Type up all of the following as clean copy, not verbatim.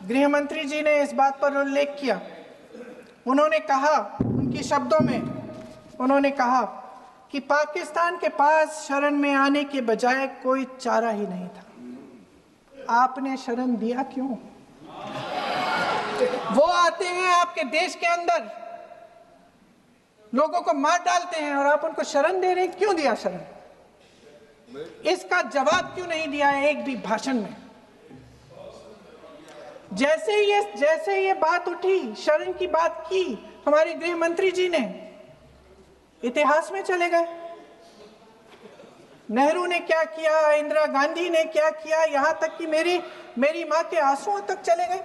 गृह मंत्री जी ने इस बात पर उल्लेख किया। उन्होंने कहा, उनके शब्दों में उन्होंने कहा कि पाकिस्तान के पास शरण में आने के बजाय कोई चारा ही नहीं था। आपने शरण दिया क्यों? वो आते हैं आपके देश के अंदर, लोगों को मार डालते हैं और आप उनको शरण दे रहे हैं। क्यों दिया शरण? इसका जवाब क्यों नहीं दिया है एक भी भाषण में? जैसे ये बात उठी, शरण की बात की, हमारे गृह मंत्री जी ने इतिहास में चले गए। नेहरू ने क्या किया, इंदिरा गांधी ने क्या किया, यहां तक कि मेरी मां के आंसुओं तक चले गए।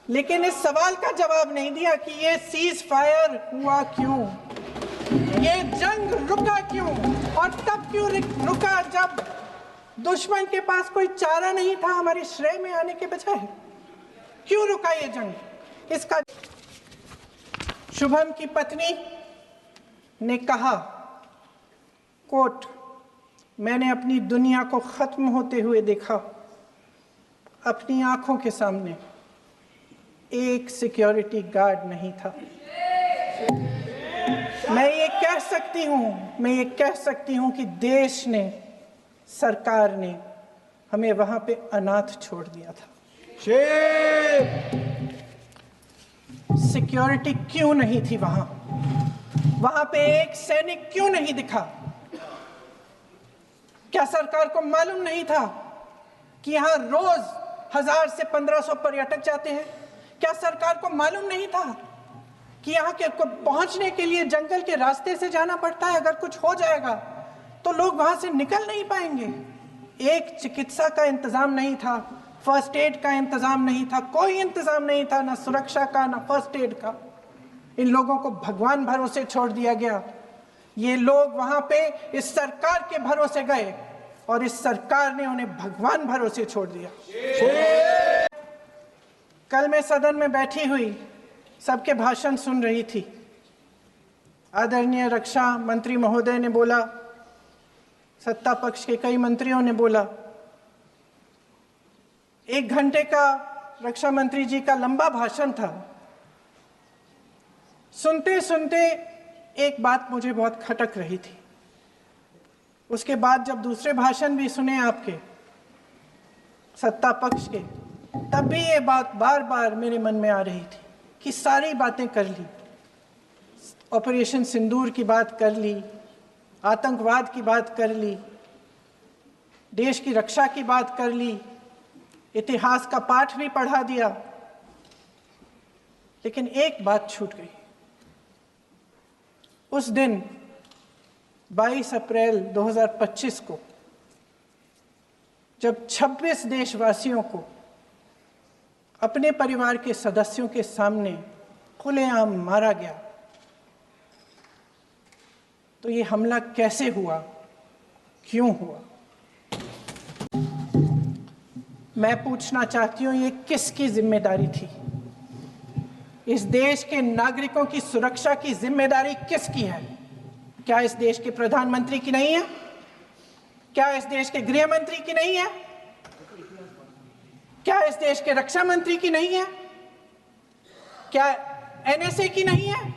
लेकिन इस सवाल का जवाब नहीं दिया कि ये सीज फायर हुआ क्यों, ये जंग रुका क्यों, और तब क्यों रुका जब दुश्मन के पास कोई चारा नहीं था हमारे श्रेय में आने के बजाय। क्यों रुका ये जंग? इसका शुभम की पत्नी ने कहा, कोट, मैंने अपनी दुनिया को खत्म होते हुए देखा। अपनी आंखों के सामने एक सिक्योरिटी गार्ड नहीं था। मैं ये कह सकती हूं कि देश ने, सरकार ने हमें वहां पे अनाथ छोड़ दिया था। सिक्योरिटी क्यों नहीं थी वहां पे एक सैनिक क्यों नहीं दिखा? क्या सरकार को मालूम नहीं था कि यहां रोज 1000 से 1500 पर्यटक जाते हैं? क्या सरकार को मालूम नहीं था कि यहाँ के को पहुंचने के लिए जंगल के रास्ते से जाना पड़ता है? अगर कुछ हो जाएगा तो लोग वहां से निकल नहीं पाएंगे। एक चिकित्सा का इंतजाम नहीं था, फर्स्ट एड का इंतजाम नहीं था, कोई इंतजाम नहीं था, ना सुरक्षा का ना फर्स्ट एड का। इन लोगों को भगवान भरोसे छोड़ दिया गया। ये लोग वहां पे इस सरकार के भरोसे गए और इस सरकार ने उन्हें भगवान भरोसे छोड़ दिया। कल मैं सदन में बैठी हुई सबके भाषण सुन रही थी। आदरणीय रक्षा मंत्री महोदय ने बोला, सत्ता पक्ष के कई मंत्रियों ने बोला। 1 घंटे का रक्षा मंत्री जी का लंबा भाषण था। सुनते सुनते एक बात मुझे बहुत खटक रही थी। उसके बाद जब दूसरे भाषण भी सुने आपके सत्ता पक्ष के, तब भी ये बात बार बार मेरे मन में आ रही थी कि सारी बातें कर ली, ऑपरेशन सिंदूर की बात कर ली, आतंकवाद की बात कर ली, देश की रक्षा की बात कर ली, इतिहास का पाठ भी पढ़ा दिया, लेकिन एक बात छूट गई। उस दिन 22 अप्रैल 2025 को जब 26 देशवासियों को अपने परिवार के सदस्यों के सामने खुलेआम मारा गया, तो ये हमला कैसे हुआ, क्यों हुआ? मैं पूछना चाहती हूं, ये किसकी जिम्मेदारी थी? इस देश के नागरिकों की सुरक्षा की जिम्मेदारी किसकी है? क्या इस देश के प्रधानमंत्री की नहीं है? क्या इस देश के गृह मंत्री की नहीं है? क्या इस देश के रक्षा मंत्री की नहीं है? क्या एनएसए की नहीं है?